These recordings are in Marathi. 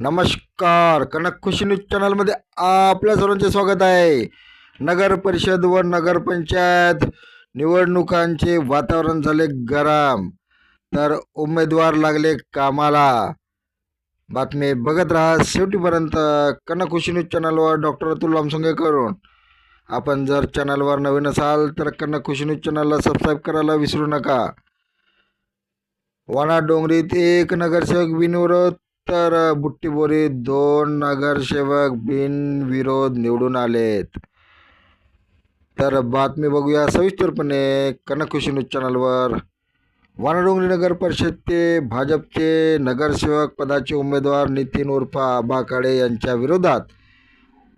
नमस्कार. कनक खुशी न्यूज चॅनलमध्ये आपल्या सर्वांचे स्वागत आहे. नगर परिषद व नगरपंचायत निवडणुकांचे वातावरण झाले गरम, तर उमेदवार लागले कामाला. बातमी बघत राहा शेवटीपर्यंत कनक खुशी न्यूज चॅनलवर. डॉक्टर अतुल लामसंगे करून. आपण जर चॅनलवर नवीन असाल तर कनक खुशी न्यूज चॅनलला सबस्क्राईब करायला विसरू नका. वाणा डोंगरीत एक नगरसेवक बिनविरोध तर बुट्टीबोरीत 2 नगरसेवक बिनविरोध निवडून आलेत. तर बातमी बघूया सविस्तरपणे कनक खुशी न्यूज चॅनलवर. वाणाडोंगरी नगर परिषदचे भाजपचे नगरसेवक पदाचे उमेदवार नितीन उर्फ आबा काळे यांच्या विरोधात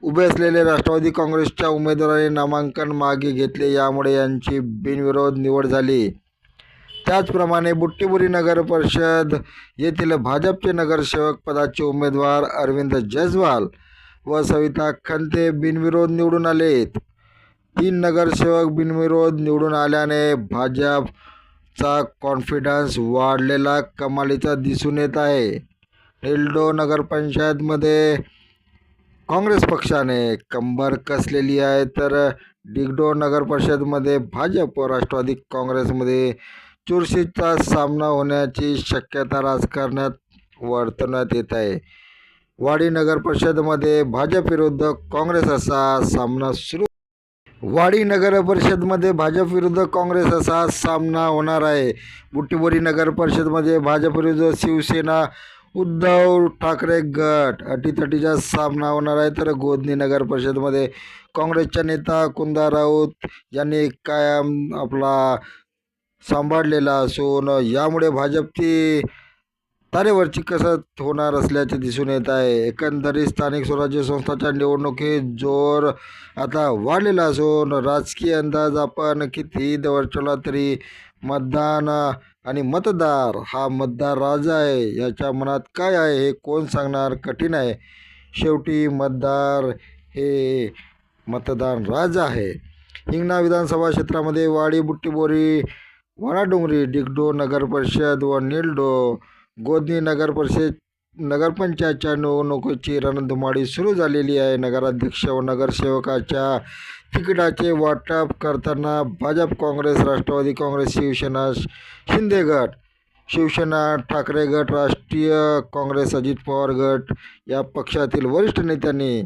उभे असलेले राष्ट्रवादी काँग्रेसच्या उमेदवाराने नामांकन मागे घेतले, यामुळे यांची बिनविरोध निवड झाली. त्याचप्रमाणे बुट्टीबोरी नगर परिषद येथील भाजपचे नगरसेवक पदाचे उमेदवार अरविंद जयस्वाल व सविता खंते बिनविरोध निवडून आलेत. 3 नगरसेवक बिनविरोध निवडून आल्याने भाजपचा कॉन्फिडन्स वाढलेला कमालीचा दिसून येत आहे. निलडो नगरपंचायतमध्ये काँग्रेस पक्षाने कंबर कसलेली आहे, तर डिगडो नगर परिषदमध्ये भाजप व राष्ट्रवादी काँग्रेसमध्ये चुरशीचा सामना होण्याची शक्यता राजकारणात वर्तवण्यात येत आहे. वाडी नगर परिषदमध्ये भाजप विरुद्ध काँग्रेस असा सामना सुरू. वाडी नगर परिषदमध्ये भाजप विरुद्ध काँग्रेस असा सामना होणार आहे. बुट्टीबोरी नगर परिषदमध्ये भाजप विरुद्ध शिवसेना उद्धव ठाकरे गट अटीतटीचा सामना होणार आहे. तर गोधनी नगर परिषदमध्ये काँग्रेसच्या नेता कुंदा राऊत यांनी कायम आपला सांभाळलेला असून यामुळे भाजपची तारेवरची कसरत होणार असल्याचे दिसून येत आहे. एकंदरीत स्थानिक स्वराज्य संस्थांच्या निवडणुकीत जोर आता वाढलेला असून राजकीय अंदाज आपण कितीही दवरचला तरी मतदान आणि मतदार हा मतदार राजा आहे. याच्या मनात काय आहे हे कोण सांगणार, कठीण आहे. शेवटी मतदार हे मतदान राजा आहे. हिंगणा विधानसभा क्षेत्रामध्ये वाडी, बुट्टीबोरी, वाणाडोंगरी, डिगडो नगर परिषद व निलडो गोधनी नगर परिषद नगरपंचायतच्या निवडणुकीची रणधुमाळी सुरू झालेली आहे. नगराध्यक्ष व नगरसेवकाच्या तिकिटाचे वाटप करताना भाजप, काँग्रेस, राष्ट्रवादी काँग्रेस, शिवसेना शिंदे गट, शिवसेना ठाकरे गट, राष्ट्रीय काँग्रेस अजित पवार गट या पक्षातील वरिष्ठ नेत्यांनी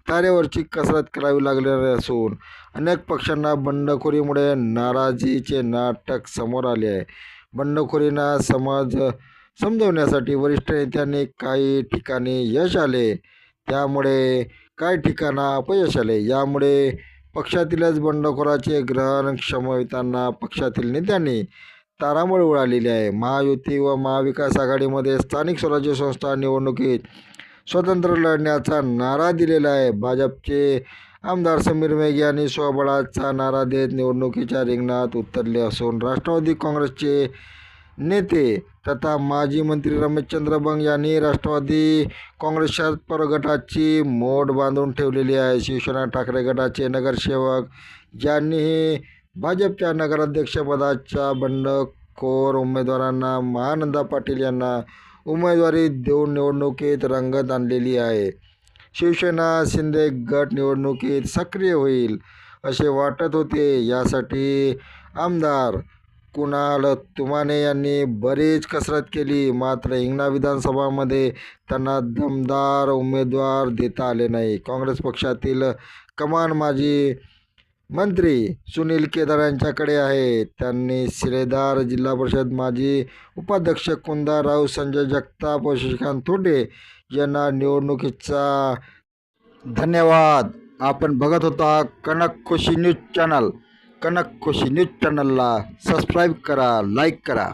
तारेवरची कसरत करावी लागलेली असून अनेक पक्षांना बंडखोरीमुळे नाराजीचे नाटक समोर आले आहे. बंडखोरींना समजवण्यासाठी वरिष्ठ नेत्यांनी काही ठिकाणी यश आले, त्यामुळे काही ठिकाणा अपयश आले. यामुळे पक्षातीलच बंडखोराचे ग्रहण क्षमवितांना पक्षातील नेत्यांनी तारांबळ उडालेली आहे. महायुती व महाविकास आघाडीमध्ये स्थानिक स्वराज्य संस्था निवडणुकीत स्वतंत्र लढण्याचा नारा दिलेला आहे. भाजपचे आमदार समीर मेघे यांनी स्वबळाचा नारा देत निवडणुकीच्या रिंगणात उतरले असून राष्ट्रवादी काँग्रेसचे नेते तथा माजी मंत्री रमेशचंद्र बंग यांनी राष्ट्रवादी काँग्रेस शरद पवार गटाची मोड बांधून ठेवलेली आहे. शिवसेना ठाकरे गटाचे नगरसेवक यांनीही भाजपच्या नगराध्यक्षपदाच्या बंडखोर उमेदवारांना महानंदा पाटील यांना उमेदवारी देऊन निवडणुकीत रंगत आणलेली आहे. शिवसेना शिंदे गट निवडणुकीत सक्रिय होईल असे वाटत होते. यासाठी आमदार कुणाल तुमाने यांनी बरीच कसरत केली, मात्र हिंगणा विधानसभामध्ये त्यांना दमदार उमेदवार देता आले नाही. काँग्रेस पक्षातील कमान माजी मंत्री सुनील केदार यांच्याकडे आहे. त्यांनी शिलेदार, जिल्हा परिषद माजी उपाध्यक्ष कुंदा राऊत, संजय जगताप व शशिकांत थोटे यांना निवडणुकीचा. धन्यवाद. आपण बघत होता कनक खुशी न्यूज चॅनल. कनक खुशी न्यूज चॅनलला सबस्क्राईब करा, लाईक करा.